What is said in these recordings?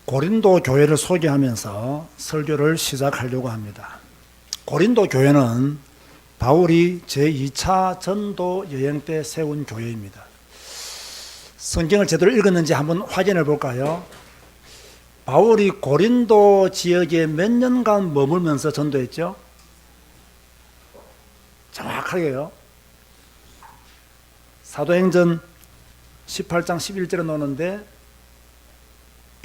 고린도 교회를 소개하면서 설교를 시작하려고 합니다. 고린도 교회는 바울이 제2차 전도 여행 때 세운 교회입니다. 성경을 제대로 읽었는지 한번 확인해 볼까요? 바울이 고린도 지역에 몇 년간 머물면서 전도했죠? 정확하게요. 사도행전 18장 11절에 나오는데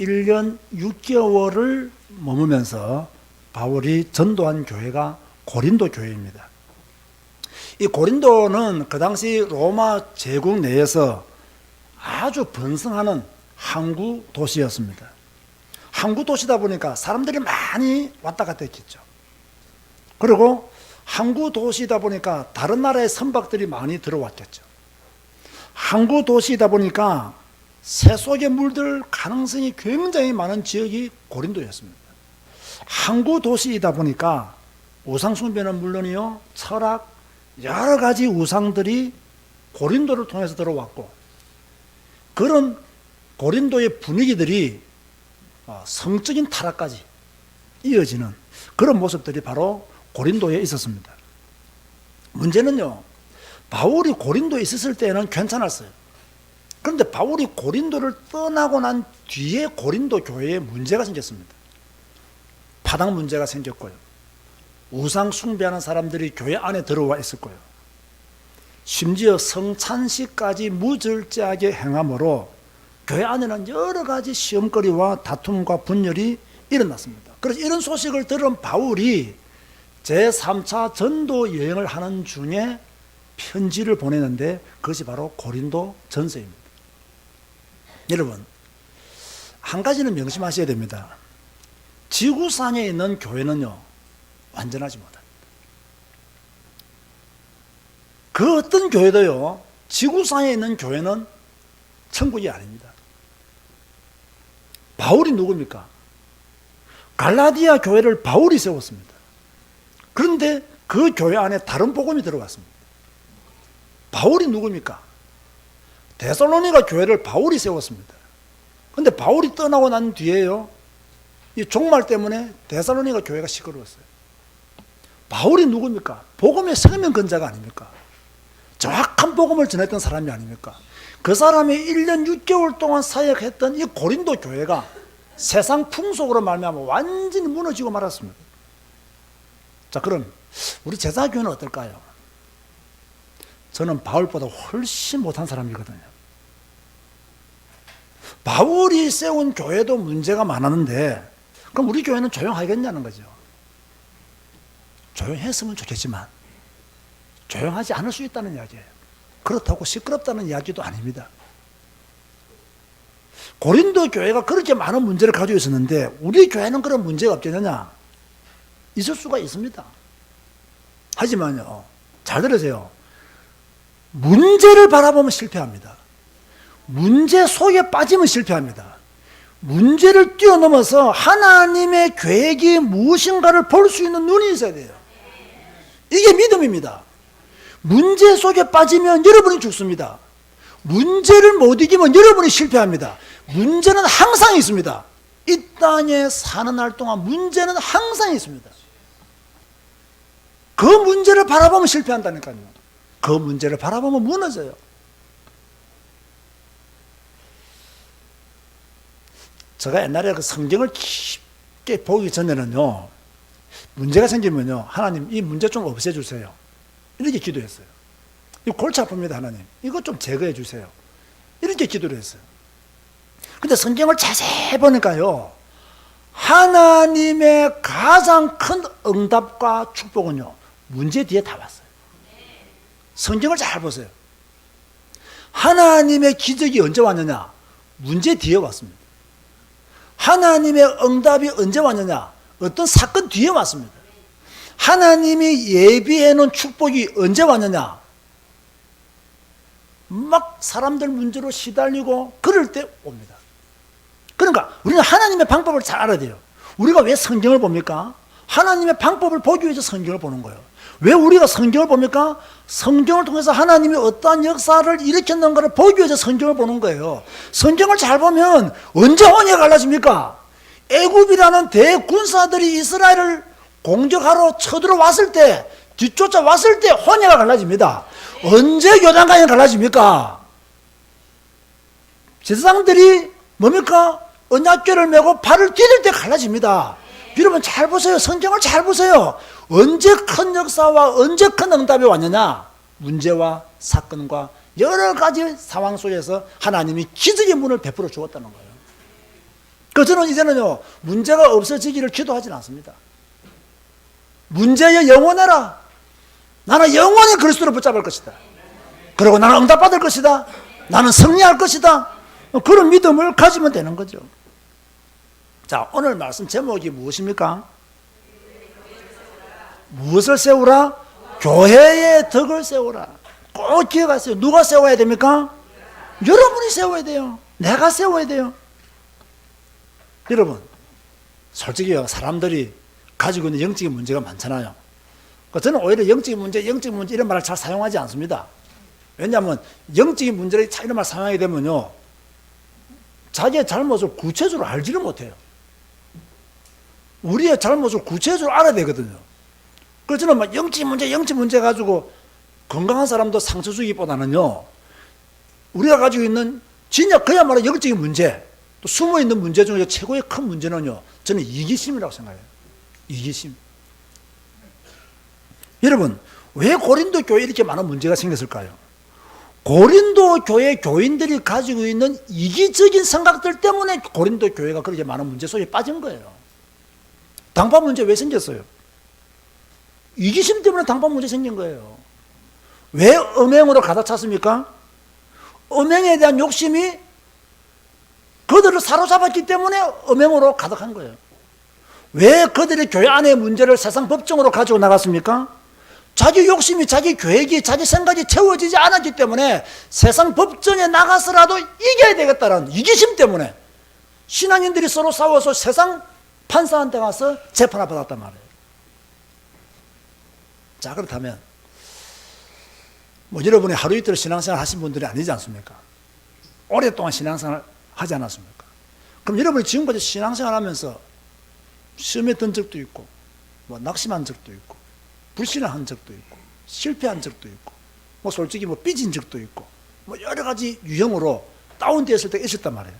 1년 6개월을 머물면서 바울이 전도한 교회가 고린도 교회입니다. 이 고린도는 그 당시 로마 제국 내에서 아주 번성하는 항구 도시였습니다. 항구 도시다 보니까 사람들이 많이 왔다 갔다 했겠죠. 그리고 항구 도시다 보니까 다른 나라의 선박들이 많이 들어왔겠죠. 항구 도시다 보니까 새 속에 물들 가능성이 굉장히 많은 지역이 고린도였습니다. 항구 도시이다 보니까 우상 숭배는 물론이요, 철학, 여러 가지 우상들이 고린도를 통해서 들어왔고, 그런 고린도의 분위기들이 성적인 타락까지 이어지는 그런 모습들이 바로 고린도에 있었습니다. 문제는요, 바울이 고린도에 있었을 때는 괜찮았어요. 그런데 바울이 고린도를 떠나고 난 뒤에 고린도 교회에 문제가 생겼습니다. 파당 문제가 생겼고요. 우상 숭배하는 사람들이 교회 안에 들어와 있었고요. 심지어 성찬식까지 무절제하게 행함으로 교회 안에는 여러 가지 시험거리와 다툼과 분열이 일어났습니다. 그래서 이런 소식을 들은 바울이 제3차 전도 여행을 하는 중에 편지를 보내는데 그것이 바로 고린도 전서입니다. 여러분, 한 가지는 명심하셔야 됩니다. 지구상에 있는 교회는요, 완전하지 못합니다. 그 어떤 교회도요, 지구상에 있는 교회는 천국이 아닙니다. 바울이 누굽니까? 갈라디아 교회를 바울이 세웠습니다. 그런데 그 교회 안에 다른 복음이 들어갔습니다. 바울이 누굽니까? 데살로니가 교회를 바울이 세웠습니다. 그런데 바울이 떠나고 난 뒤에요, 이 종말 때문에 데살로니가 교회가 시끄러웠어요. 바울이 누굽니까? 복음의 생명 근자가 아닙니까? 정확한 복음을 전했던 사람이 아닙니까? 그 사람이 1년 6개월 동안 사역했던 이 고린도 교회가 세상 풍속으로 말미암아 완전히 무너지고 말았습니다. 자, 그럼 우리 제자교회는 어떨까요? 저는 바울보다 훨씬 못한 사람이거든요. 바울이 세운 교회도 문제가 많았는데 그럼 우리 교회는 조용하겠냐는 거죠. 조용했으면 좋겠지만 조용하지 않을 수 있다는 이야기예요. 그렇다고 시끄럽다는 이야기도 아닙니다. 고린도 교회가 그렇게 많은 문제를 가지고 있었는데 우리 교회는 그런 문제가 없겠느냐? 있을 수가 있습니다. 하지만요, 잘 들으세요. 문제를 바라보면 실패합니다. 문제 속에 빠지면 실패합니다. 문제를 뛰어넘어서 하나님의 계획이 무엇인가를 볼 수 있는 눈이 있어야 돼요. 이게 믿음입니다. 문제 속에 빠지면 여러분이 죽습니다. 문제를 못 이기면 여러분이 실패합니다. 문제는 항상 있습니다. 이 땅에 사는 날 동안 문제는 항상 있습니다. 그 문제를 바라보면 실패한다니까요. 그 문제를 바라보면 무너져요. 제가 옛날에 그 성경을 깊게 보기 전에는요, 문제가 생기면요, 하나님 이 문제 좀 없애주세요, 이렇게 기도했어요. 이거 골치 아픕니다. 하나님 이거 좀 제거해 주세요, 이렇게 기도를 했어요. 근데 성경을 자세히 보니까요, 하나님의 가장 큰 응답과 축복은요, 문제 뒤에 다 왔어요. 성경을 잘 보세요. 하나님의 기적이 언제 왔느냐? 문제 뒤에 왔습니다. 하나님의 응답이 언제 왔느냐? 어떤 사건 뒤에 왔습니다. 하나님이 예비해 놓은 축복이 언제 왔느냐? 막 사람들 문제로 시달리고 그럴 때 옵니다. 그러니까 우리는 하나님의 방법을 잘 알아야 돼요. 우리가 왜 성경을 봅니까? 하나님의 방법을 보기 위해서 성경을 보는 거예요. 왜 우리가 성경을 봅니까? 성경을 통해서 하나님이 어떠한 역사를 일으켰는가를 보기 위해서 성경을 보는 거예요. 성경을 잘 보면 언제 언어가 갈라집니까? 애굽이라는 대군사들이 이스라엘을 공격하러 쳐들어왔을 때, 뒤쫓아왔을 때 혼혈가 갈라집니다. 언제 요단강이 갈라집니까? 제사장들이 뭡니까? 언약궤를 메고 발을 디딜 때 갈라집니다. 여러분 잘 보세요. 성경을 잘 보세요. 언제 큰 역사와 언제 큰 응답이 왔느냐? 문제와 사건과 여러 가지 상황 속에서 하나님이 기적의 문을 베풀어 주었다는 거예요. 그래서 저는 이제는요, 문제가 없어지기를 기도하지는 않습니다. 문제에 영원해라. 나는 영원히 그리스도를 붙잡을 것이다. 그리고 나는 응답받을 것이다. 나는 승리할 것이다. 그런 믿음을 가지면 되는 거죠. 자, 오늘 말씀 제목이 무엇입니까? 무엇을 세우라? 교회의 덕을 세우라. 꼭 기억하세요. 누가 세워야 됩니까? 여러분이 세워야 돼요. 내가 세워야 돼요. 여러분, 솔직히요, 사람들이 가지고 있는 영적인 문제가 많잖아요. 저는 오히려 영적인 문제 이런 말을 잘 사용하지 않습니다. 왜냐하면 영적인 문제를 이런 말 사용하게 되면요, 자기의 잘못을 구체적으로 알지를 못해요. 우리의 잘못을 구체적으로 알아야 되거든요. 그래서 저는 막 영적인 문제 가지고 건강한 사람도 상처 주기보다는요, 우리가 가지고 있는 진짜 그야말로 영적인 문제, 또 숨어있는 문제 중에 최고의 큰 문제는요, 저는 이기심이라고 생각해요. 이기심. 여러분, 왜 고린도 교회에 이렇게 많은 문제가 생겼을까요? 고린도 교회 교인들이 가지고 있는 이기적인 생각들 때문에 고린도 교회가 그렇게 많은 문제 속에 빠진 거예요. 당파 문제 왜 생겼어요? 이기심 때문에 당파 문제 생긴 거예요. 왜 음행으로 가득 찼습니까? 음행에 대한 욕심이 그들을 사로잡았기 때문에 음행으로 가득한 거예요. 왜 그들이 교회 안의 문제를 세상 법정으로 가지고 나갔습니까? 자기 욕심이, 자기 계획이, 자기 생각이 채워지지 않았기 때문에 세상 법정에 나가서라도 이겨야 되겠다는 이기심 때문에 신앙인들이 서로 싸워서 세상 판사한테 가서 재판을 받았단 말이에요. 자, 그렇다면 뭐 여러분이 하루 이틀 신앙생활 하신 분들이 아니지 않습니까? 오랫동안 신앙생활 하지 않았습니까? 그럼 여러분이 지금까지 신앙생활 하면서 시험에 든 적도 있고, 뭐 낙심한 적도 있고, 불신한 적도 있고, 실패한 적도 있고, 뭐 솔직히 뭐 삐진 적도 있고, 뭐 여러 가지 유형으로 다운되었을 때가 있었단 말이에요.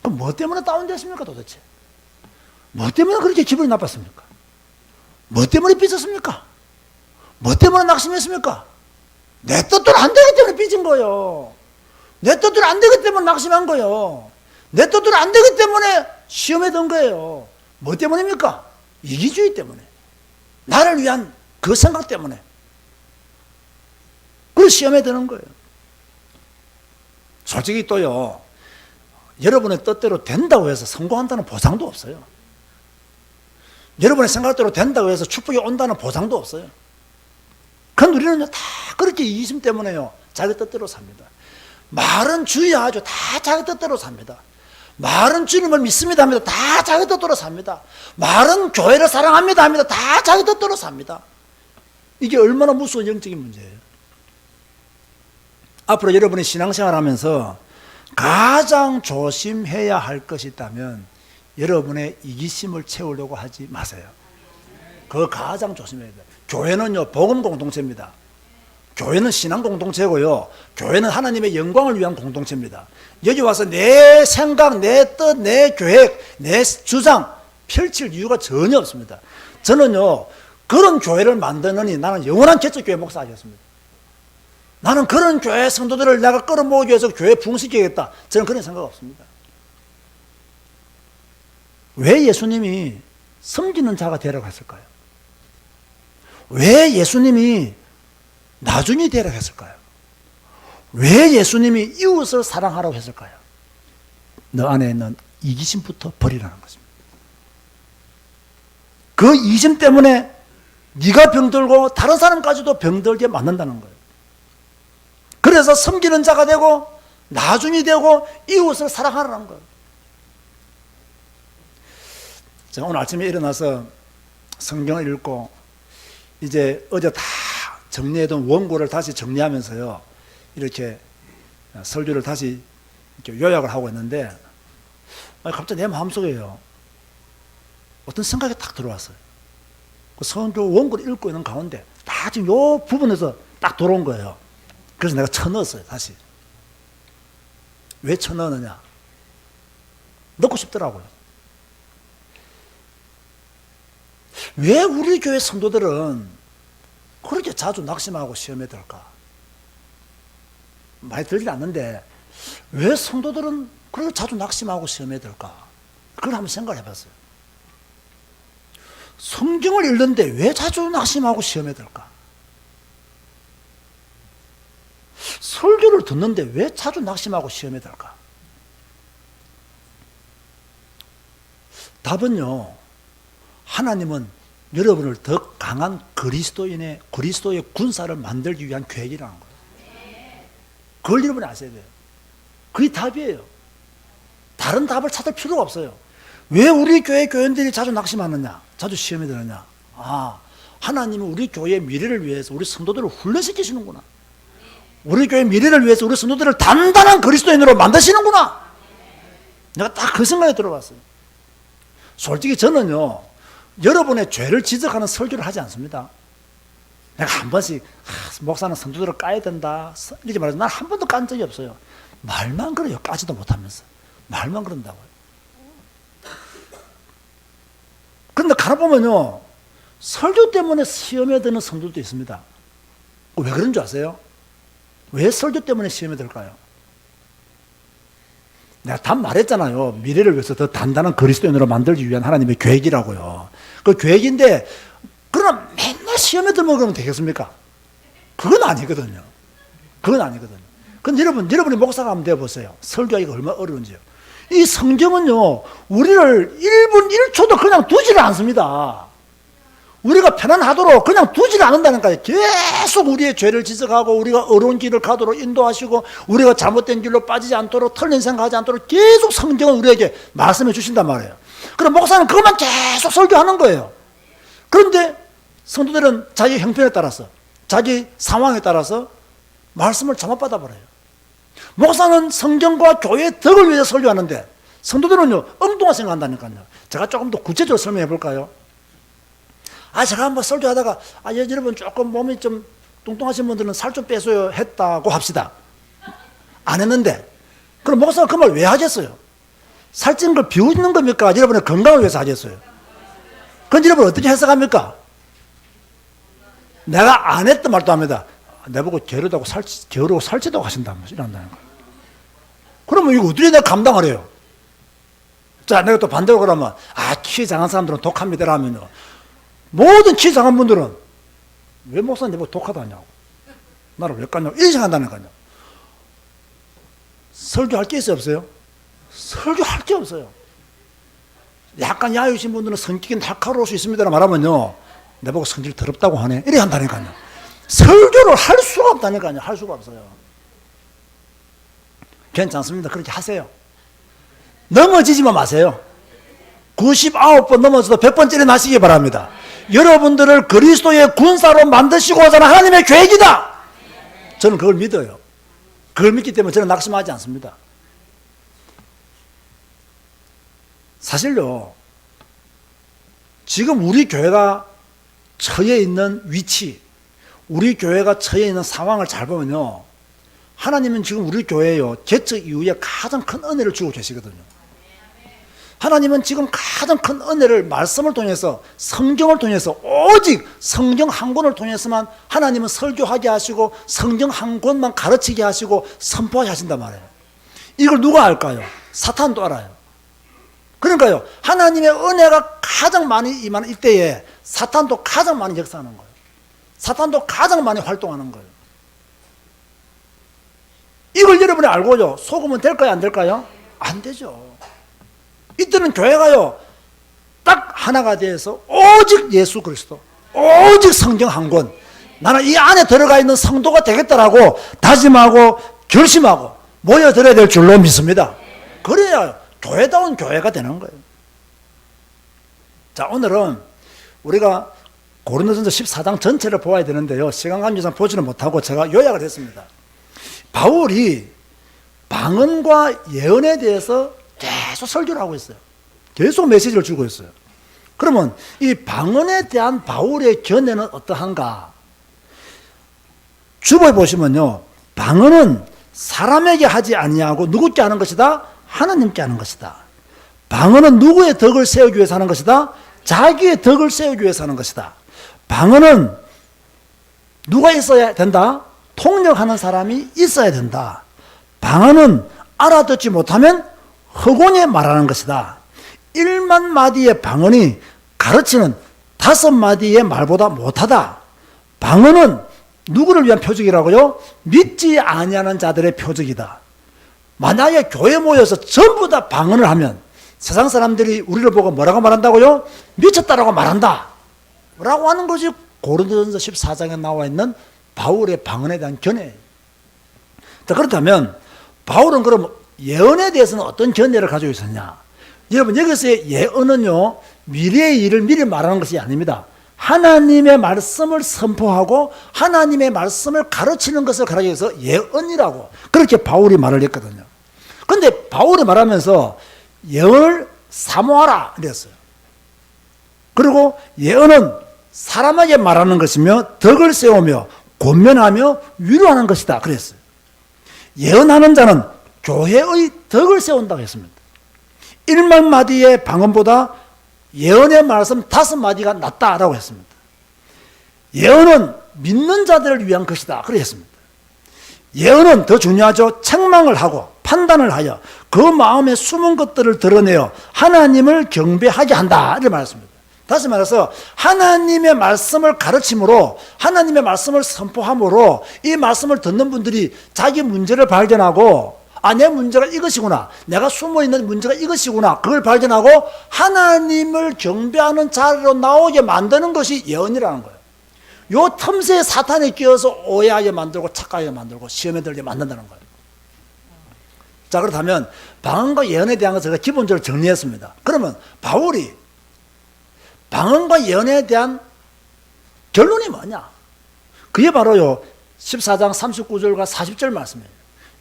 그럼 뭐 때문에 다운됐습니까 도대체? 뭐 때문에 그렇게 기분이 나빴습니까? 뭐 때문에 삐졌습니까? 뭐 때문에 낙심했습니까? 내 뜻대로 안 되기 때문에 삐진 거예요. 내 뜻대로 안 되기 때문에 낙심한 거예요. 내 뜻대로 안 되기 때문에 시험에 든 거예요. 뭐 때문입니까? 이기주의 때문에. 나를 위한 그 생각 때문에. 그래서 시험에 드는 거예요. 솔직히 또요, 여러분의 뜻대로 된다고 해서 성공한다는 보장도 없어요. 여러분의 생각대로 된다고 해서 축복이 온다는 보장도 없어요. 그런데 우리는요, 다 그렇게 이기심 때문에요, 자기 뜻대로 삽니다. 말은 주의하죠. 다 자기 뜻대로 삽니다. 말은 주님을 믿습니다 합니다. 다 자기 뜻대로 삽니다. 말은 교회를 사랑합니다 합니다. 다 자기 뜻대로 삽니다. 이게 얼마나 무서운 영적인 문제예요. 앞으로 여러분이 신앙생활 하면서 가장 조심해야 할 것이 있다면 여러분의 이기심을 채우려고 하지 마세요. 그거 가장 조심해야 돼요. 교회는요, 복음 공동체입니다. 교회는 신앙 공동체고요, 교회는 하나님의 영광을 위한 공동체입니다. 여기 와서 내 생각, 내 뜻, 내 계획, 내 주장 펼칠 이유가 전혀 없습니다. 저는요, 그런 교회를 만드느니 나는 영원한 개척교회 목사하겠습니다. 나는 그런 교회 성도들을 내가 끌어모으기 위해서 교회에 부흥시키겠다, 저는 그런 생각 없습니다. 왜 예수님이 섬기는 자가 되라고 했을까요? 왜 예수님이 나중에 되라고 했을까요? 왜 예수님이 이웃을 사랑하라고 했을까요? 너 안에 있는 이기심부터 버리라는 것입니다. 그 이기심 때문에 네가 병들고 다른 사람까지도 병들게 만든다는 거예요. 그래서 섬기는 자가 되고 나중에 되고 이웃을 사랑하라는 거예요. 제가 오늘 아침에 일어나서 성경을 읽고 이제 어제 다 정리해둔 원고를 다시 정리하면서요, 이렇게 설교를 다시 이렇게 요약을 하고 있는데, 갑자기 내 마음속에요, 어떤 생각이 딱 들어왔어요. 그 성경 원고를 읽고 있는 가운데 다 지금 요 부분에서 딱 들어온 거예요. 그래서 내가 쳐넣었어요, 다시. 왜 쳐넣느냐? 넣고 싶더라고요. 왜 우리 교회 성도들은 그렇게 자주 낙심하고 시험에 들까? 많이 들진 않는데 왜 성도들은 그렇게 자주 낙심하고 시험에 들까? 그걸 한번 생각해 봤어요. 성경을 읽는데 왜 자주 낙심하고 시험에 들까? 설교를 듣는데 왜 자주 낙심하고 시험에 들까? 답은요, 하나님은 여러분을 더 강한 그리스도의 군사를 만들기 위한 계획이라는 거예요. 그걸 여러분이 아셔야 돼요. 그게 답이에요. 다른 답을 찾을 필요가 없어요. 왜 우리 교회 교인들이 자주 낙심하느냐, 자주 시험에 드느냐? 하나님은 우리 교회의 미래를 위해서 우리 성도들을 훈련시키시는구나. 우리 교회의 미래를 위해서 우리 성도들을 단단한 그리스도인으로 만드시는구나. 내가 딱 그 생각이 들어봤어요. 솔직히 저는요, 여러분의 죄를 지적하는 설교를 하지 않습니다. 내가 한 번씩 목사는 성도들을 까야 된다 이렇게 말해서 난 한 번도 깐 적이 없어요. 말만 그래요. 까지도 못하면서 말만 그런다고요. 그런데 가보면요, 설교 때문에 시험에 드는 성도들도 있습니다. 왜 그런 줄 아세요? 왜 설교 때문에 시험에 들까요? 내가 답 말했잖아요. 미래를 위해서 더 단단한 그리스도인으로 만들기 위한 하나님의 계획이라고요. 그 계획인데, 그러나 맨날 시험에 들면 그러면 되겠습니까? 그건 아니거든요. 그건 아니거든요. 근데 여러분이 목사가 한번 되어보세요. 설교하기가 얼마나 어려운지요. 이 성경은요, 우리를 1분 1초도 그냥 두지를 않습니다. 우리가 편안하도록 그냥 두지를 않는다니까요. 계속 우리의 죄를 지적하고 우리가 어려운 길을 가도록 인도하시고 우리가 잘못된 길로 빠지지 않도록 틀린 생각하지 않도록 계속 성경은 우리에게 말씀해 주신단 말이에요. 그럼 목사는 그것만 계속 설교하는 거예요. 그런데 성도들은 자기 형편에 따라서, 자기 상황에 따라서 말씀을 잘못 받아버려요. 목사는 성경과 교회의 덕을 위해서 설교하는데 성도들은요, 엉뚱한 생각한다니까요. 제가 조금 더 구체적으로 설명해 볼까요? 제가 한번 설교하다가, 여러분 조금 몸이 좀 뚱뚱하신 분들은 살 좀 빼줘요 했다고 합시다. 안 했는데, 그럼 목사가 그 말 왜 하겠어요? 살찌는 걸 비우는 겁니까? 여러분의 건강을 위해서 하겠어요? 그건 여러분 어떻게 해석합니까? 내가 안 했던 말도 합니다. 내보고 게으르다고 살찌다고 하신다는 거예요. 그러면 이거 어떻게 내가 감당을 해요? 자, 내가 또 반대로 그러면, 키 작은 사람들은 독합니다 라면요. 모든 키 작은 분들은 왜 목사님 내보고 독하다 하냐고. 나를 왜 깠냐고. 이렇게 생각한다니까요. 설교할 게 있어요, 없어요? 설교할 게 없어요. 약간 야유신 분들은 성격이 날카로울 수 있습니다 말하면요, 내보고 성질 더럽다고 하네 이렇게 한다니까요. 설교를 할 수가 없다니까요. 할 수가 없어요. 괜찮습니다. 그렇게 하세요. 넘어지지만 마세요. 99번 넘어져도 100번째는 나시기 바랍니다. 여러분들을 그리스도의 군사로 만드시고자 하는 하나님의 계획이다. 저는 그걸 믿어요. 그걸 믿기 때문에 저는 낙심하지 않습니다. 사실요, 지금 우리 교회가 처해 있는 위치, 우리 교회가 처해 있는 상황을 잘 보면요, 하나님은 지금 우리 교회에요, 개척 이후에 가장 큰 은혜를 주고 계시거든요. 하나님은 지금 가장 큰 은혜를 말씀을 통해서, 성경을 통해서, 오직 성경 한 권을 통해서만 하나님은 설교하게 하시고 성경 한 권만 가르치게 하시고 선포하게 하신단 말이에요. 이걸 누가 알까요? 사탄도 알아요. 그러니까요, 하나님의 은혜가 가장 많이 임하는 이때에 사탄도 가장 많이 역사하는 거예요. 사탄도 가장 많이 활동하는 거예요. 이걸 여러분이 알고요, 속으면 될까요, 안 될까요? 안 되죠. 이때는 교회가요, 딱 하나가 되어서 오직 예수 그리스도, 오직 성경 한 권, 나는 이 안에 들어가 있는 성도가 되겠다라고 다짐하고 결심하고 모여들어야 될 줄로 믿습니다. 그래야 교회다운 교회가 되는 거예요. 자, 오늘은 우리가 고린도전서 14장 전체를 보아야 되는데요, 시간 관계상 보지는 못하고 제가 요약을 했습니다. 바울이 방언과 예언에 대해서 계속 설교를 하고 있어요. 계속 메시지를 주고 있어요. 그러면 이 방언에 대한 바울의 견해는 어떠한가? 주보에 보시면요, 방언은 사람에게 하지 아니하고 누구께 하는 것이다? 하나님께 하는 것이다. 방언은 누구의 덕을 세우기 위해서 하는 것이다? 자기의 덕을 세우기 위해서 하는 것이다. 방언은 누가 있어야 된다? 통역하는 사람이 있어야 된다. 방언은 알아듣지 못하면 허공에 말하는 것이다. 1만 마디의 방언이 가르치는 5마디의 말보다 못하다. 방언은 누구를 위한 표적이라고요? 믿지 아니하는 자들의 표적이다. 만약에 교회 모여서 전부 다 방언을 하면 세상 사람들이 우리를 보고 뭐라고 말한다고요? 미쳤다라고 말한다 라고 하는 것이 고린도전서 14장에 나와 있는 바울의 방언에 대한 견해예요. 자, 그렇다면 바울은 그럼 예언에 대해서는 어떤 견해를 가지고 있었냐? 여러분, 여기서의 예언은요, 미래의 일을 미리 말하는 것이 아닙니다. 하나님의 말씀을 선포하고 하나님의 말씀을 가르치는 것을 가르치기 위해서 예언이라고 그렇게 바울이 말을 했거든요. 그런데 바울이 말하면서 예언을 사모하라 그랬어요. 그리고 예언은 사람에게 말하는 것이며 덕을 세우며 권면하며 위로하는 것이다 그랬어요. 예언하는 자는 교회의 덕을 세운다고 했습니다. 1만 마디의 방언보다 예언의 말씀 5마디가 낫다라고 했습니다. 예언은 믿는 자들을 위한 것이다 그랬습니다. 예언은 더 중요하죠. 책망을 하고 판단을 하여 그 마음에 숨은 것들을 드러내어 하나님을 경배하게 한다 이렇게 말했습니다. 다시 말해서 하나님의 말씀을 가르침으로 하나님의 말씀을 선포함으로 이 말씀을 듣는 분들이 자기 문제를 발견하고 내 문제가 이것이구나, 내가 숨어있는 문제가 이것이구나, 그걸 발견하고 하나님을 경배하는 자리로 나오게 만드는 것이 예언이라는 거예요. 요 틈새에 사탄이 끼어서 오해하게 만들고 착각하게 만들고 시험에 들게 만든다는 거예요. 자, 그렇다면 방언과 예언에 대한 것을 제가 기본적으로 정리했습니다. 그러면 바울이 방언과 예언에 대한 결론이 뭐냐? 그게 바로요 14장 39절과 40절 말씀이에요.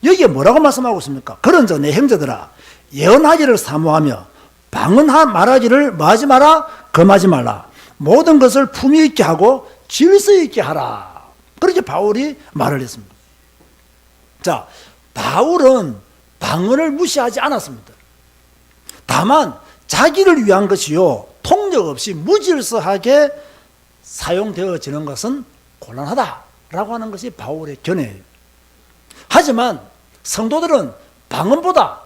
여기에 뭐라고 말씀하고 있습니까? 그런즉 내 형제들아, 예언하기를 사모하며 방언하 말하기를 뭐하지 마라? 금하지 말라. 모든 것을 품위 있게 하고 질서 있게 하라. 그렇게 바울이 말을 했습니다. 자, 바울은 방언을 무시하지 않았습니다. 다만 자기를 위한 것이요 통역 없이 무질서하게 사용되어지는 것은 곤란하다라고 하는 것이 바울의 견해예요. 하지만 성도들은 방언보다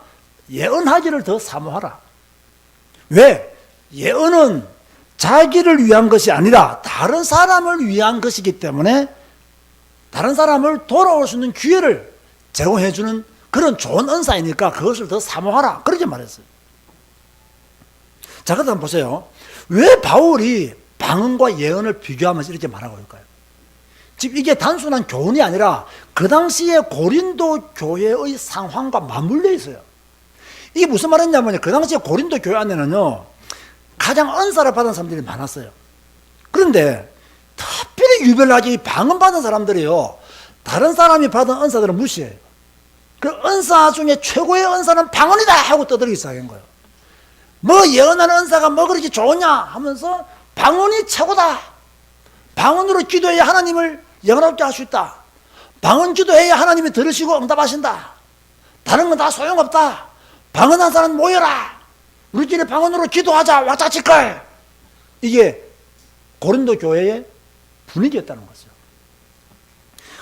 예언하기를 더 사모하라. 왜? 예언은 자기를 위한 것이 아니라 다른 사람을 위한 것이기 때문에 다른 사람을 돌아올 수 있는 기회를 제공해 주는 그런 좋은 은사이니까 그것을 더 사모하라. 그렇게 말했어요. 자, 그렇다면 보세요. 왜 바울이 방언과 예언을 비교하면서 이렇게 말하고 있을까요? 지금 이게 단순한 교훈이 아니라 그 당시에 고린도 교회의 상황과 맞물려 있어요. 이게 무슨 말이냐면 그 당시에 고린도 교회 안에는요 가장 은사를 받은 사람들이 많았어요. 그런데 특별히 유별나게 방언 받은 사람들이요 다른 사람이 받은 은사들은 무시해요. 그 은사 중에 최고의 은사는 방언이다 하고 떠들기 시작한 거예요. 뭐 예언하는 은사가 뭐 그렇게 좋으냐 하면서 방언이 최고다. 방언으로 기도해야 하나님을 영원롭게 할 수 있다. 방언 기도해야 하나님이 들으시고 응답하신다. 다른 건 다 소용없다. 방언한 사람 모여라. 우리끼리 방언으로 기도하자. 왁자지껄. 이게 고린도 교회의 분위기였다는 거죠.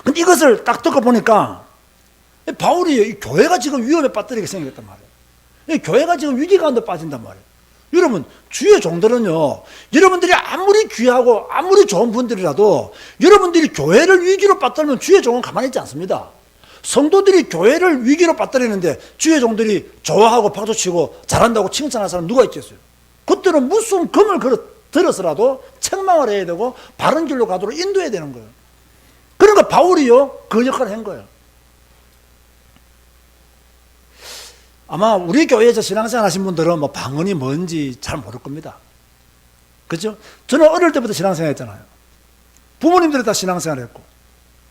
근데 이것을 딱 듣고 보니까 바울이 교회가 지금 위험에 빠뜨리게 생겼단 말이에요. 교회가 지금 위기 가운데 빠진단 말이에요. 여러분, 주의 종들은요, 여러분들이 아무리 귀하고 아무리 좋은 분들이라도 여러분들이 교회를 위기로 빠뜨리면 주의 종은 가만히 있지 않습니다. 성도들이 교회를 위기로 빠뜨리는데 주의 종들이 좋아하고 박수치고 잘한다고 칭찬할 사람 누가 있겠어요? 그때는 무슨 금을 들어서라도 책망을 해야 되고 바른 길로 가도록 인도해야 되는 거예요. 그러니까 바울이요 그 역할을 한 거예요. 아마 우리 교회에서 신앙생활 하신 분들은 뭐 방언이 뭔지 잘 모를 겁니다. 그죠? 저는 어릴 때부터 신앙생활 했잖아요. 부모님들이 다 신앙생활 했고.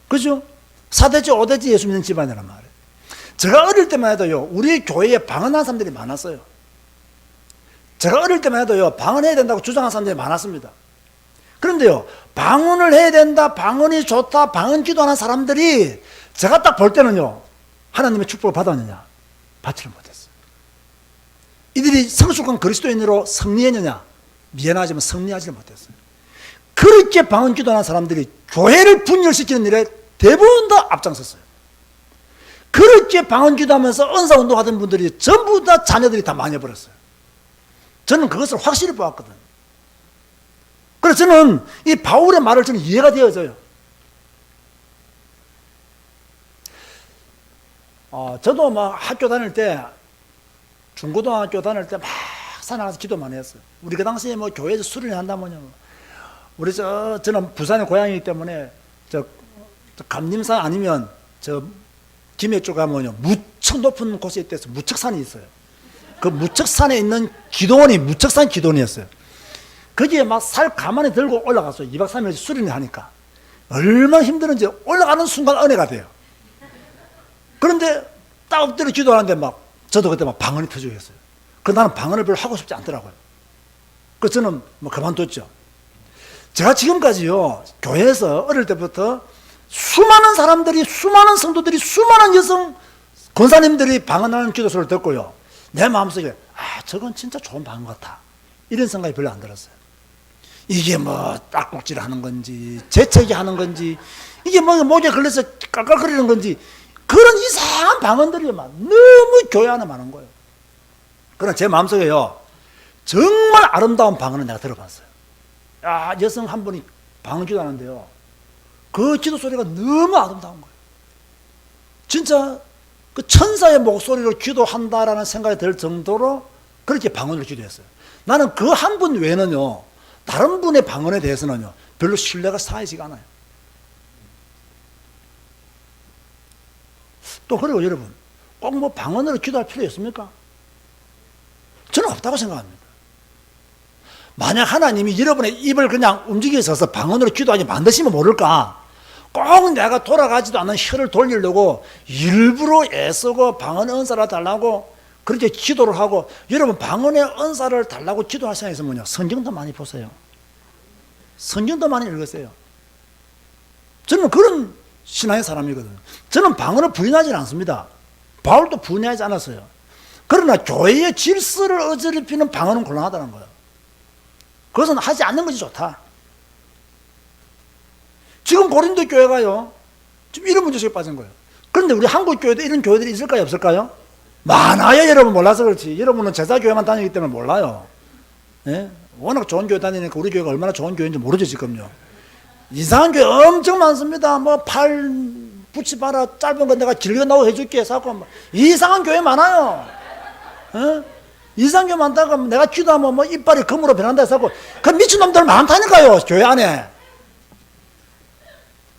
그죠? 4대째 5대째 예수 믿는 집안이란 말이에요. 제가 어릴 때만 해도요, 우리 교회에 방언한 사람들이 많았어요. 제가 어릴 때만 해도요, 방언해야 된다고 주장한 사람들이 많았습니다. 그런데요, 방언을 해야 된다, 방언이 좋다, 방언 기도하는 사람들이 제가 딱 볼 때는요, 하나님의 축복을 받았느냐? 받지를 못했어요. 이들이 성숙한 그리스도인으로 승리했느냐? 미안하지만 승리하지를 못했어요. 그렇게 방언 기도하는 사람들이 교회를 분열시키는 일에 대부분 다 앞장섰어요. 그렇게 방언 기도하면서 은사 운동하던 분들이 전부 다 자녀들이 다 망해버렸어요. 저는 그것을 확실히 보았거든요. 그래서 저는 이 바울의 말을 저는 이해가 되어져요. 저도 막 학교 다닐 때, 중고등학교 다닐 때 막 산에 기도 많이 했어요. 우리 그 당시에 뭐 교회에서 수련회 한다면요. 우리 저는 부산의 고향이기 때문에 저 감림산 아니면 저 김해 쪽 가면요. 무척 높은 곳에 있대서 무척산이 있어요. 그 무척산에 있는 기도원이 무척산 기도원이었어요. 거기에 막 살 가만히 들고 올라갔어요. 2박 3일 수련회 하니까. 얼마나 힘드는지 올라가는 순간 은혜가 돼요. 그런데 딱 엎드려 기도하는데 막 저도 그때 막 방언이 터지고 했어요. 그 나는 방언을 별로 하고 싶지 않더라고요. 그래서 저는 뭐 그만뒀죠. 제가 지금까지요, 교회에서 어릴 때부터 수많은 사람들이, 수많은 성도들이, 수많은 여성 권사님들이 방언하는 기도소를 듣고요, 내 마음속에 저건 진짜 좋은 방언 같아, 이런 생각이 별로 안 들었어요. 이게 뭐 딱꼭질 하는 건지 재채기 하는 건지 이게 뭐 목에 걸려서 깔깔거리는 건지 그런 이상한 방언들이 막 너무 교회 안에 많은 거예요. 그러나 제 마음속에요, 정말 아름다운 방언을 내가 들어봤어요. 여성 한 분이 방언 기도하는데요, 그 기도 소리가 너무 아름다운 거예요. 진짜 그 천사의 목소리로 기도한다라는 생각이 들 정도로 그렇게 방언을 기도했어요. 나는 그 한 분 외에는요, 다른 분의 방언에 대해서는요, 별로 신뢰가 쌓이지가 않아요. 또 그리고 여러분, 꼭 뭐 방언으로 기도할 필요 있습니까? 저는 없다고 생각합니다. 만약 하나님이 여러분의 입을 그냥 움직여 있어서 방언으로 기도하게 만드시면 모를까? 꼭 내가 돌아가지도 않는 혀를 돌리려고 일부러 애쓰고 방언 은사를 달라고 그렇게 기도를 하고, 여러분 방언의 은사를 달라고 기도할 생각이 있으면요, 성경도 많이 보세요. 성경도 많이 읽으세요. 저는 그런 신앙의 사람이거든요. 저는 방언을 부인하지는 않습니다. 바울도 부인하지 않았어요. 그러나 교회의 질서를 어지럽히는 방언은 곤란하다는 거예요. 그것은 하지 않는 것이 좋다. 지금 고린도 교회가요, 지금 이런 문제에 빠진 거예요. 그런데 우리 한국 교회도 이런 교회들이 있을까요, 없을까요? 많아요. 여러분 몰라서 그렇지. 여러분은 제사교회만 다니기 때문에 몰라요. 예? 워낙 좋은 교회 다니니까 우리 교회가 얼마나 좋은 교회인지 모르죠, 지금요. 이상한 교회 엄청 많습니다. 뭐 팔 붙이봐라, 짧은 건 내가 길게 나오 해줄게 해서 뭐 이상한 교회 많아요. 예? 이상한 교회 많다고 내가 기도하면 뭐 이빨이 금으로 변한다 해서 그 미친놈들 많다니까요, 교회 안에.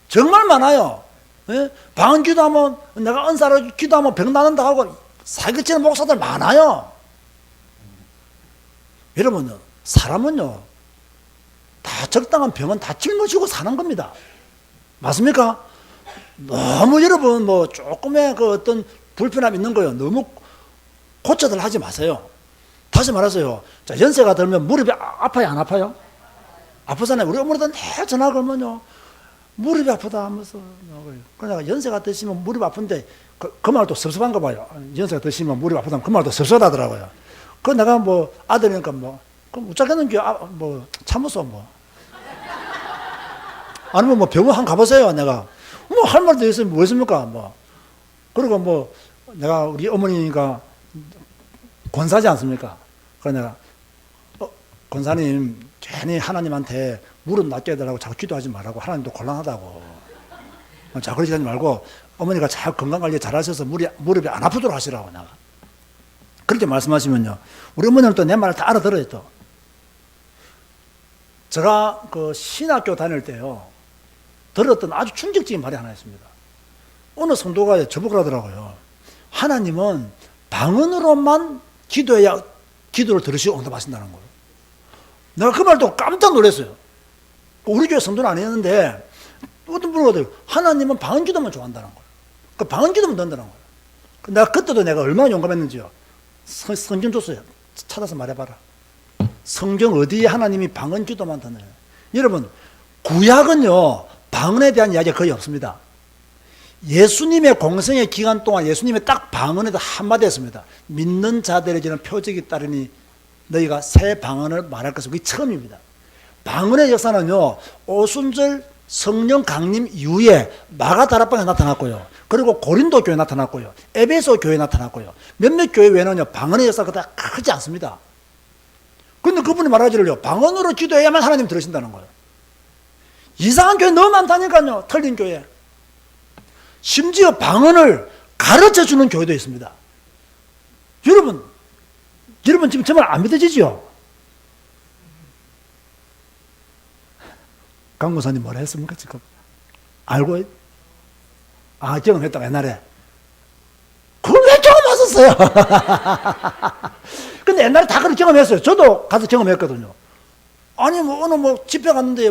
정말 많아요. 예? 방언 기도하면, 내가 은사로 기도하면 병 나는다 하고 사기치는 목사들 많아요. 여러분요, 사람은요, 다 적당한 병은 다 짊어지고 사는 겁니다. 맞습니까? 너무 여러분 뭐 조금의 그 어떤 불편함이 있는 거예요. 너무 고쳐들 하지 마세요. 다시 말해서요, 자, 연세가 들면 무릎이 아파요, 안 아파요? 아프잖아요. 우리 어머니도 내 전화 걸면요, 무릎이 아프다 하면서. 그러니까 연세가 드시면 무릎 아픈데 그 말도 섭섭한가 봐요. 연세가 드시면 무릎 아프다면 그 말도 섭섭하더라고요. 그 내가 뭐 아들이니까 뭐 그럼 우짜게는 뭐 참으소 뭐. 아니면 뭐 병원 한 가보세요. 내가 뭐 할 말도 있으면 뭐 있습니까 뭐. 그리고 뭐 내가 우리 어머니가 권사지 않습니까? 그래서 내가 권사님 괜히 하나님한테 무릎 낮게 해달라고 자꾸 기도하지 말라고, 하나님도 곤란하다고. 자, 그러지 말고 어머니가 잘 건강관리 잘 하셔서 무릎이 안 아프도록 하시라고 내가. 그렇게 말씀하시면요, 우리 어머니는 또 내 말을 다 알아들어요. 또 제가 그 신학교 다닐 때요, 들었던 아주 충격적인 말이 하나 있습니다. 어느 성도가 저보고 하더라고요. 하나님은 방언으로만 기도해야 기도를 들으시고 응답하신다는 거예요. 내가 그 말 듣고 깜짝 놀랐어요. 우리 교회 성도는 아니었는데 어떤 분이 하더라고요. 하나님은 방언 기도만 좋아한다는 거예요. 그 방언 기도만 넣는다는 거예요. 내가 얼마나 용감했는지요. 성경 줬어요. 찾아서 말해봐라. 성경 어디에 하나님이 방언 기도만 드나요? 여러분, 구약은요, 방언에 대한 이야기가 거의 없습니다. 예수님의 공생의 기간 동안 예수님이 딱 방언에도 한마디 했습니다. 믿는 자들에게는 표적이 따르니 너희가 새 방언을 말할 것은 그게 처음입니다. 방언의 역사는요, 오순절 성령 강림 이후에 마가다락방에 나타났고요. 그리고 고린도 교회에 나타났고요. 에베소 교회에 나타났고요. 몇몇 교회 외에는요, 방언의 역사가 다 크지 않습니다. 근데 그분이 말하기를요, 방언으로 기도해야만 하나님 들으신다는 거예요. 이상한 교회 너무 많다니까요. 틀린 교회. 심지어 방언을 가르쳐주는 교회도 있습니다. 여러분 지금 정말 안 믿어지지요? 강 목사님 뭐라 했습니까 지금? 알고? 경험했다고 옛날에. 그걸 왜 경험하셨어요? 근데 옛날에 다 그렇게 경험했어요. 저도 가서 경험했거든요. 아니 어느 집회 갔는데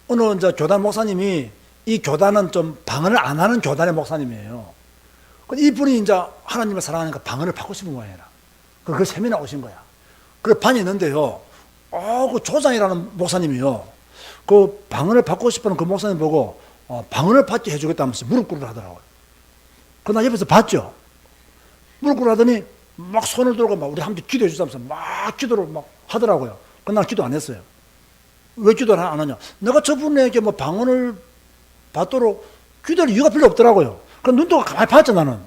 어느 이제 교단 목사님이, 이 교단은 좀 방언을 안 하는 교단의 목사님이에요. 이분이 이제 하나님을 사랑하니까 방언을 받고 싶은 거예요. 그 세미나 오신 거야. 그 반이 있는데요. 그 조장이라는 목사님이요. 그 방언을 받고 싶어하는 그 목사님 보고 방언을 받게 해주겠다면서 무릎 꿇으라 하더라고요. 나 옆에서 봤죠. 무릎 꿇으라 하더니 막 손을 들고 막 우리 함께 기도해 주자면서 막 기도를 막 하더라고요. 난 기도 안 했어요. 왜 기도를 안 하냐? 내가 저분에게 방언을 받도록 기도할 이유가 별로 없더라고요. 눈도 가만히 봤죠, 나는.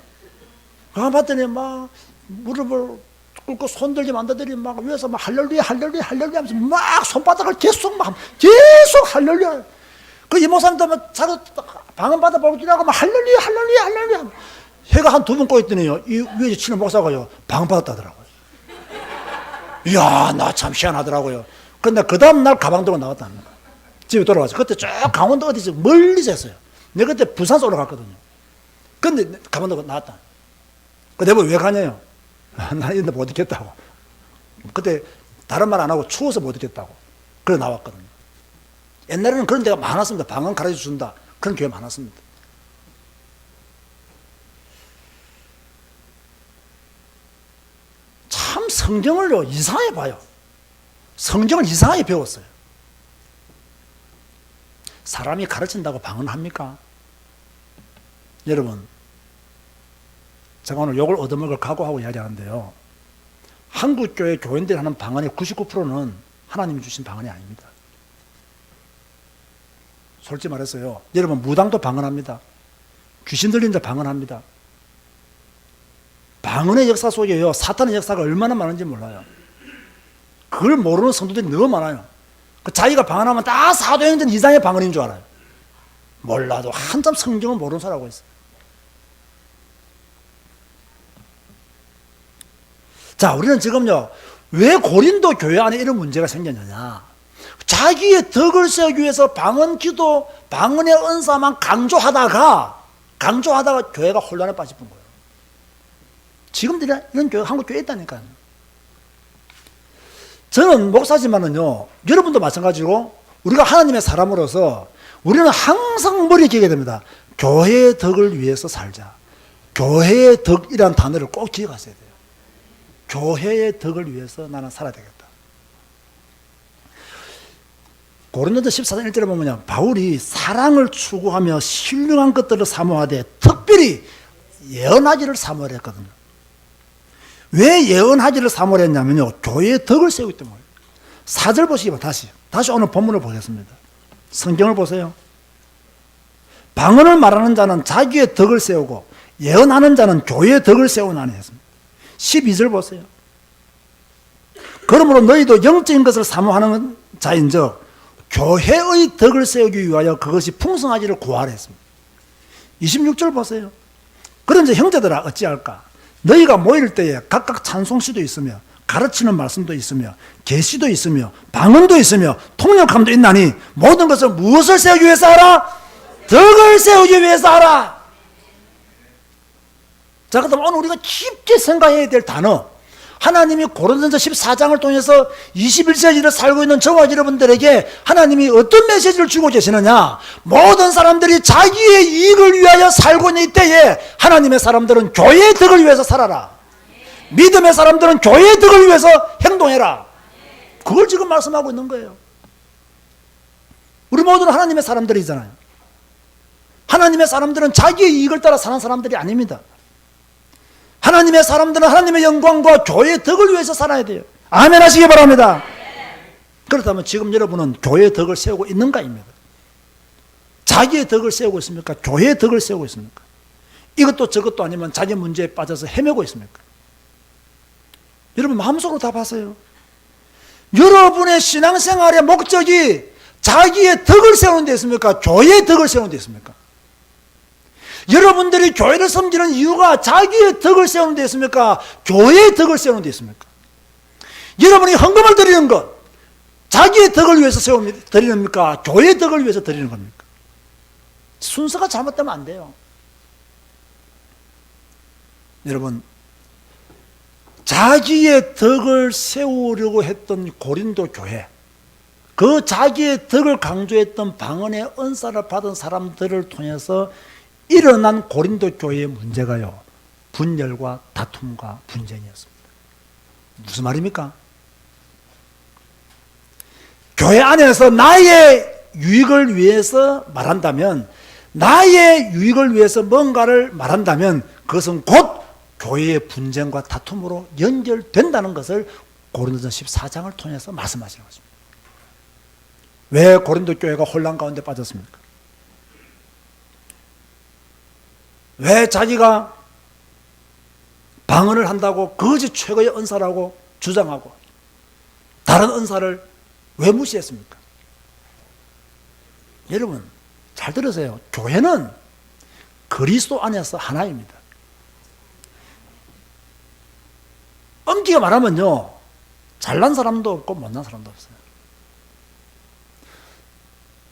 가만히 봤더니 막 무릎을 꿇고 손 들리면 안 들리면 막 위에서 막 할렐루야 하면서 막 손바닥을 계속 할렐루야. 이 목사님도 막 자꾸 방언 받아보고 기도하고 막 할렐루야. 해가 한 2번 꼬였더니요, 이 위에 치는 목사가요, 방언 받았다더라고요. 이야, 나 참 희한하더라고요. 근데 그 다음날 가방 들고 나왔다는 거예요. 집에 돌아와서. 그때 쭉 강원도 어디서 멀리서 했어요. 내가 그때 부산서 올라갔거든요. 근데 가방 들고 나왔다. 내가 왜 가냐요? 나 이런데 못 있겠다고. 그때 다른 말 안 하고 추워서 못 있겠다고. 그래 나왔거든요. 옛날에는 그런 데가 많았습니다. 방언 가르쳐 준다. 그런 교회 많았습니다. 참 성경을요, 이상하게 봐요. 성경을 이상하게 배웠어요. 사람이 가르친다고 방언합니까? 여러분, 제가 오늘 욕을 얻어먹을 각오하고 이야기하는데요. 한국교회 교인들이 하는 방언의 99%는 하나님이 주신 방언이 아닙니다. 솔직히 말해서요. 여러분, 무당도 방언합니다. 귀신 들린 자 방언합니다. 방언의 역사 속에요, 사탄의 역사가 얼마나 많은지 몰라요. 그걸 모르는 성도들이 너무 많아요. 자기가 방언하면 다 사도행전 이상의 방언인 줄 알아요. 몰라도 한참 성경을 모르는 사람하고 있어요. 자, 우리는 지금요, 왜 고린도 교회 안에 이런 문제가 생겼느냐? 자기의 덕을 세우기 위해서 방언 기도, 방언의 은사만 강조하다가 교회가 혼란에 빠진 거예요. 지금도 이런 교회, 한국 교회에 있다니까요. 저는 목사지만은요, 여러분도 마찬가지고, 우리가 하나님의 사람으로서 우리는 항상 머리에 끼게 됩니다. 교회의 덕을 위해서 살자. 교회의 덕이라는 단어를 꼭 기억하셔야 돼요. 교회의 덕을 위해서 나는 살아야 되겠다. 고린도서 14장 1절에 보면 바울이 사랑을 추구하며 신령한 것들을 사모하되 특별히 예언하기를 사모하려 했거든요. 왜 예언하기를 사모하려 했냐면요, 교회의 덕을 세우기 때문에. 4절 보시기 바랍니다. 다시 오늘 본문을 보겠습니다. 성경을 보세요. 방언을 말하는 자는 자기의 덕을 세우고 예언하는 자는 교회의 덕을 세우나니 했습니다. 12절 보세요. 그러므로 너희도 영적인 것을 사모하는 자인즉 교회의 덕을 세우기 위하여 그것이 풍성하기를 구하라 했습니다. 26절 보세요. 그런즉 형제들아 어찌할까? 너희가 모일 때에 각각 찬송시도 있으며 가르치는 말씀도 있으며 계시도 있으며 방언도 있으며 통역함도 있나니 모든 것을 무엇을 세우기 위해서 하라? 덕을 세우기 위해서 하라. 자, 그럼 오늘 우리가 깊게 생각해야 될 단어, 하나님이 고린도전서 14장을 통해서 21세기를 살고 있는 저와 여러분들에게 하나님이 어떤 메시지를 주고 계시느냐? 모든 사람들이 자기의 이익을 위하여 살고 있는 이때에 하나님의 사람들은 교회의 덕을 위해서 살아라. 믿음의 사람들은 교회의 덕을 위해서 행동해라. 그걸 지금 말씀하고 있는 거예요. 우리 모두는 하나님의 사람들이잖아요. 하나님의 사람들은 자기의 이익을 따라 사는 사람들이 아닙니다. 하나님의 사람들은 하나님의 영광과 교회의 덕을 위해서 살아야 돼요. 아멘 하시기 바랍니다. 그렇다면 지금 여러분은 교회의 덕을 세우고 있는가입니다. 자기의 덕을 세우고 있습니까? 교회의 덕을 세우고 있습니까? 이것도 저것도 아니면 자기 문제에 빠져서 헤매고 있습니까? 여러분 마음속으로 답하세요. 여러분의 신앙생활의 목적이 자기의 덕을 세우는 데 있습니까? 교회의 덕을 세우는 데 있습니까? 여러분들이 교회를 섬기는 이유가 자기의 덕을 세우는 데 있습니까? 교회의 덕을 세우는 데 있습니까? 여러분이 헌금을 드리는 것, 자기의 덕을 위해서 드리는겁니까? 교회의 덕을 위해서 드리는 겁니까? 순서가 잘못되면 안 돼요. 여러분, 자기의 덕을 세우려고 했던 고린도 교회, 그 자기의 덕을 강조했던 방언의 은사를 받은 사람들을 통해서 일어난 고린도 교회의 문제가요, 분열과 다툼과 분쟁이었습니다. 무슨 말입니까? 교회 안에서 나의 유익을 위해서 말한다면, 나의 유익을 위해서 뭔가를 말한다면 그것은 곧 교회의 분쟁과 다툼으로 연결된다는 것을 고린도전서 14장을 통해서 말씀하시는 것입니다. 왜 고린도 교회가 혼란 가운데 빠졌습니까? 왜 자기가 방언을 한다고 그것이 최고의 은사라고 주장하고 다른 은사를 왜 무시했습니까? 여러분 잘 들으세요. 교회는 그리스도 안에서 하나입니다. 엄기가 말하면요, 잘난 사람도 없고 못난 사람도 없어요.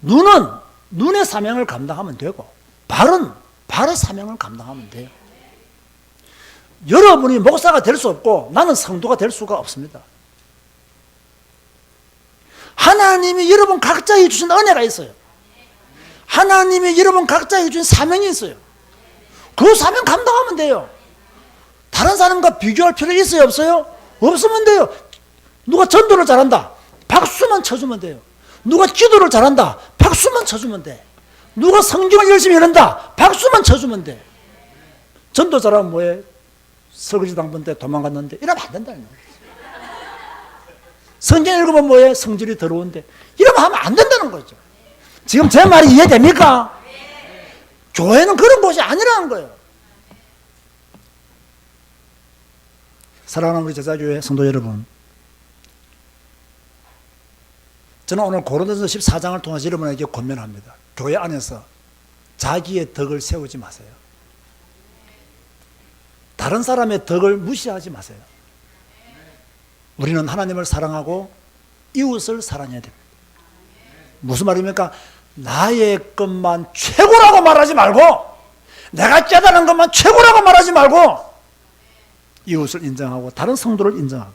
눈은 눈의 사명을 감당하면 되고 발은 발의 사명을 감당하면 돼요. 여러분이 목사가 될 수 없고 나는 성도가 될 수가 없습니다. 하나님이 여러분 각자에게 주신 은혜가 있어요. 하나님이 여러분 각자에게 주신 사명이 있어요. 그 사명 감당하면 돼요. 다른 사람과 비교할 필요 있어요, 없어요? 없으면 돼요. 누가 전도를 잘한다, 박수만 쳐주면 돼요. 누가 기도를 잘한다, 박수만 쳐주면 돼. 누가 성경을 열심히 읽는다, 박수만 쳐주면 돼. 전도 잘하면 뭐해? 설거지 당번 때 도망갔는데 이러면 안 된다는 거예요. 성경 읽으면 뭐해? 성질이 더러운데 이러면 하면 안 된다는 거죠. 지금 제 말이 이해됩니까? 교회는 그런 곳이 아니라는 거예요. 사랑하는 우리 제자교회 성도 여러분, 저는 오늘 고린도전서 14장을 통해서 여러분에게 권면합니다. 교회 안에서 자기의 덕을 세우지 마세요. 다른 사람의 덕을 무시하지 마세요. 우리는 하나님을 사랑하고 이웃을 사랑해야 됩니다. 무슨 말입니까? 나의 것만 최고라고 말하지 말고, 내가 깨달은 것만 최고라고 말하지 말고 이웃을 인정하고 다른 성도를 인정하고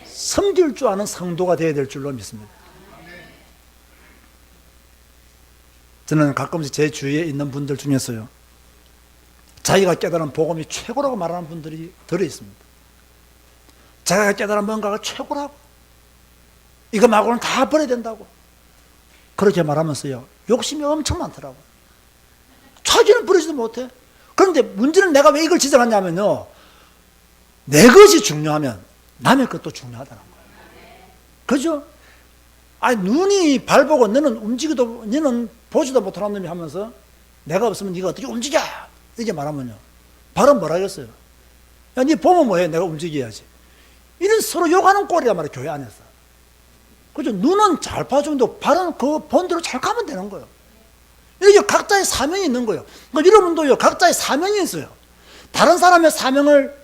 섬길 줄 아는 성도가 되어야 될 줄로 믿습니다. 저는 가끔씩 제 주위에 있는 분들 중에서요, 자기가 깨달은 복음이 최고라고 말하는 분들이 들어있습니다. 자기가 깨달은 뭔가가 최고라고, 이거 말고는 다 버려야 된다고 그렇게 말하면서요, 욕심이 엄청 많더라고요. 자기는 버리지도 못해. 그런데 문제는 내가 왜 이걸 지적하냐면요, 내 것이 중요하면 남의 것도 중요하다는 거예요. 그죠? 아니, 눈이 발보고 너는 움직이도, 너는 보지도 못하는 놈이 하면서 내가 없으면 네가 어떻게 움직여? 이렇게 말하면요, 발은 뭐라 하겠어요? 야, 네 보면 뭐해? 내가 움직여야지. 이런 서로 욕하는 꼴이란 말이에요, 교회 안에서. 그죠? 눈은 잘 봐주는데 발은 그 본대로 잘 가면 되는 거예요. 이렇게 각자의 사명이 있는 거예요. 그러니까 여러분도요, 각자의 사명이 있어요. 다른 사람의 사명을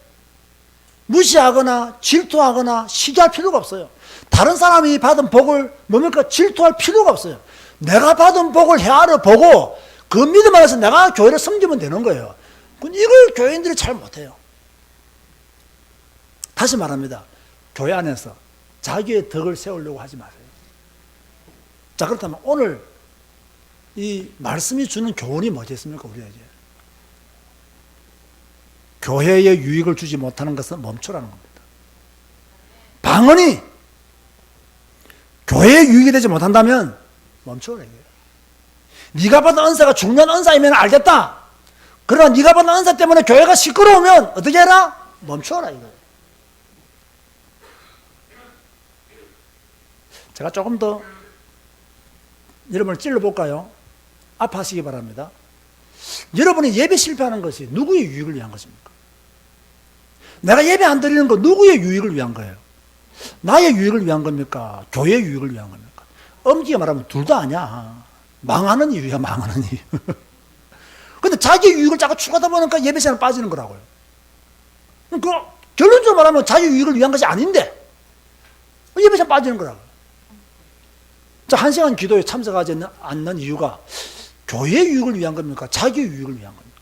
무시하거나 질투하거나 시기할 필요가 없어요. 다른 사람이 받은 복을 뭡니까? 질투할 필요가 없어요. 내가 받은 복을 헤아려 보고 그 믿음 안에서 내가 교회를 섬기면 되는 거예요. 이걸 교인들이 잘 못해요. 다시 말합니다. 교회 안에서 자기의 덕을 세우려고 하지 마세요. 자, 그렇다면 오늘 이 말씀이 주는 교훈이 뭐겠습니까, 우리에게? 교회에 유익을 주지 못하는 것은 멈추라는 겁니다. 방언이 교회에 유익이 되지 못한다면 멈추라 이거예요. 네가 받은 은사가 중요한 은사이면 알겠다. 그러나 네가 받은 은사 때문에 교회가 시끄러우면 어떻게 해라? 멈추라 이거예요. 제가 조금 더 여러분을 찔러볼까요? 아파하시기 바랍니다. 여러분이 예배 실패하는 것이 누구의 유익을 위한 것입니까? 내가 예배 안 드리는 거 누구의 유익을 위한 거예요? 나의 유익을 위한 겁니까? 교회의 유익을 위한 겁니까? 엄기가 말하면 둘 다 아니야. 망하는 이유야, 망하는 이유. 근데 자기 유익을 자꾸 추구하다 보니까 예배 시간에 빠지는 거라고요. 그 결론적으로 말하면 자기 유익을 위한 것이 아닌데 예배 시간에 빠지는 거라고요. 자, 1시간 기도에 참석하지 않는 이유가 교회의 유익을 위한 겁니까? 자기의 유익을 위한 겁니까?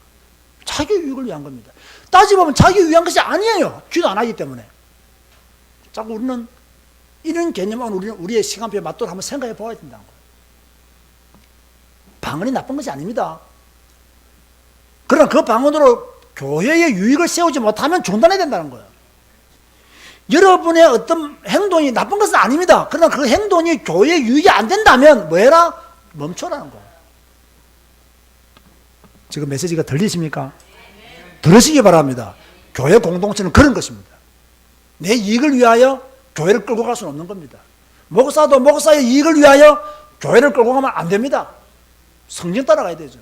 자기의 유익을 위한 겁니다. 따지보면 자기를 위한 것이 아니에요. 기도 안 하기 때문에. 자꾸 우리는 이런 개념은 우리의 시간표에 맞도록 한번 생각해 보아야 된다는 거예요. 방언이 나쁜 것이 아닙니다. 그러나 그 방언으로 교회의 유익을 세우지 못하면 중단해야 된다는 거예요. 여러분의 어떤 행동이 나쁜 것은 아닙니다. 그러나 그 행동이 교회의 유익이 안 된다면 뭐 해라? 멈춰라는 거예요. 지금 메시지가 들리십니까? 들으시기 바랍니다. 교회 공동체는 그런 것입니다. 내 이익을 위하여 교회를 끌고 갈 수는 없는 겁니다. 목사도 목사의 이익을 위하여 교회를 끌고 가면 안 됩니다. 성경 따라가야 되죠.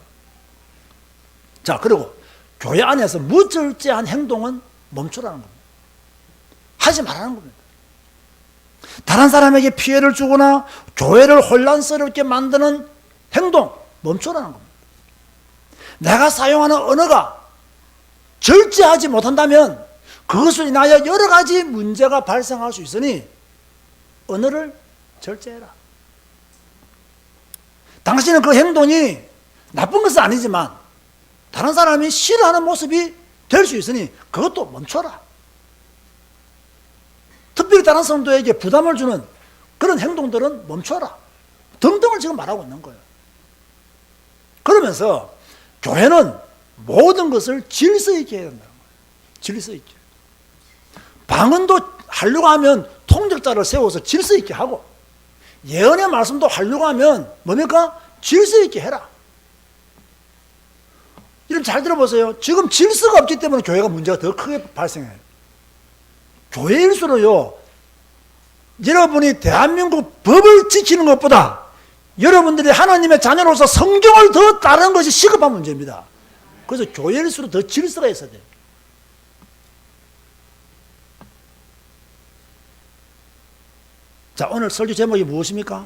자, 그리고 교회 안에서 무절제한 행동은 멈추라는 겁니다. 하지 말라는 겁니다. 다른 사람에게 피해를 주거나 교회를 혼란스럽게 만드는 행동 멈추라는 겁니다. 내가 사용하는 언어가 절제하지 못한다면 그것으로 인하여 여러 가지 문제가 발생할 수 있으니 언어를 절제해라. 당신은 그 행동이 나쁜 것은 아니지만 다른 사람이 싫어하는 모습이 될 수 있으니 그것도 멈춰라. 특별히 다른 성도에게 부담을 주는 그런 행동들은 멈춰라. 등등을 지금 말하고 있는 거예요. 그러면서 교회는 모든 것을 질서 있게 해야 된다는 거예요. 질서 있게. 방언도 하려고 하면 통역자를 세워서 질서 있게 하고 예언의 말씀도 하려고 하면 뭡니까? 질서 있게 해라. 이름 잘 들어보세요. 지금 질서가 없기 때문에 교회가 문제가 더 크게 발생해요. 교회일수록요, 여러분이 대한민국 법을 지키는 것보다 여러분들이 하나님의 자녀로서 성경을 더 따르는 것이 시급한 문제입니다. 그래서 교회일수록 더 질서가 있어야 돼요. 자, 오늘 설교 제목이 무엇입니까?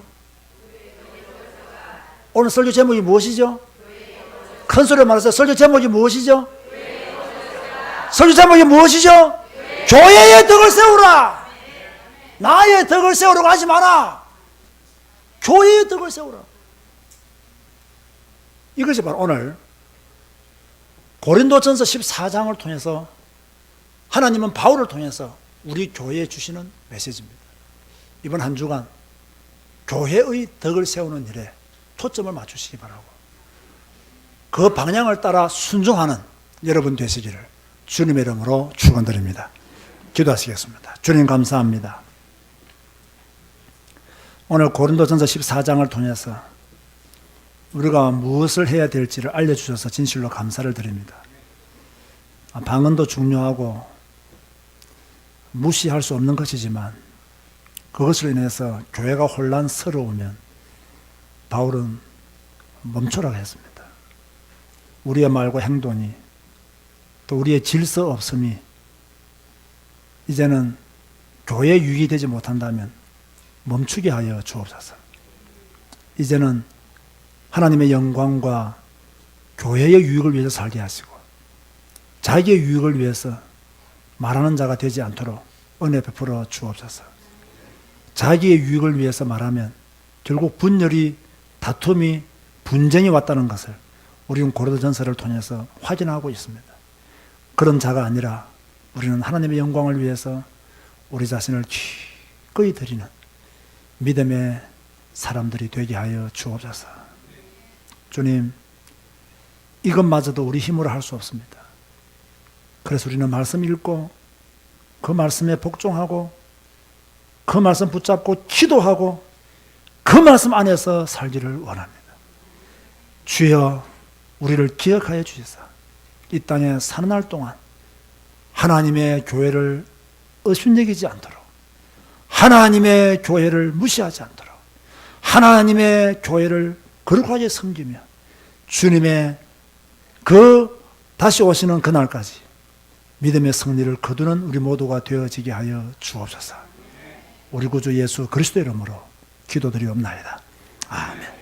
오늘 설교 제목이 무엇이죠? 큰 소리로 말하세요. 설교 제목이 무엇이죠? 설교 제목이 무엇이죠? 교회의 덕을 세우라. 나의 덕을 세우려고 하지 마라. 교회의 덕을 세우라. 이것이 바로 오늘 고린도전서 14장을 통해서 하나님은 바울을 통해서 우리 교회에 주시는 메시지입니다. 이번 한 주간 교회의 덕을 세우는 일에 초점을 맞추시기 바라고 그 방향을 따라 순종하는 여러분 되시기를 주님의 이름으로 축원드립니다. 기도하시겠습니다. 주님 감사합니다. 오늘 고린도전서 14장을 통해서 우리가 무엇을 해야 될지를 알려주셔서 진실로 감사를 드립니다. 방언도 중요하고 무시할 수 없는 것이지만 그것으로 인해서 교회가 혼란스러우면 바울은 멈추라고 했습니다. 우리의 말과 행동이 또 우리의 질서 없음이 이제는 교회에 유익이 되지 못한다면 멈추게 하여 주옵소서. 이제는 하나님의 영광과 교회의 유익을 위해서 살게 하시고 자기의 유익을 위해서 말하는 자가 되지 않도록 은혜 베풀어 주옵소서. 자기의 유익을 위해서 말하면 결국 분열이, 다툼이, 분쟁이 왔다는 것을 우리는 고린도전서를 통해서 확인하고 있습니다. 그런 자가 아니라 우리는 하나님의 영광을 위해서 우리 자신을 기꺼이 드리는 믿음의 사람들이 되게 하여 주옵소서. 주님, 이것마저도 우리 힘으로 할 수 없습니다. 그래서 우리는 말씀 읽고 그 말씀에 복종하고 그 말씀 붙잡고 기도하고 그 말씀 안에서 살기를 원합니다. 주여, 우리를 기억하여 주시사 이 땅에 사는 날 동안 하나님의 교회를 어순여기지 않도록, 하나님의 교회를 무시하지 않도록, 하나님의 교회를 거룩하게 섬기며 주님의 그 다시 오시는 그날까지 믿음의 승리를 거두는 우리 모두가 되어지게 하여 주옵소서. 우리 구주 예수 그리스도 이름으로 기도드리옵나이다. 아멘.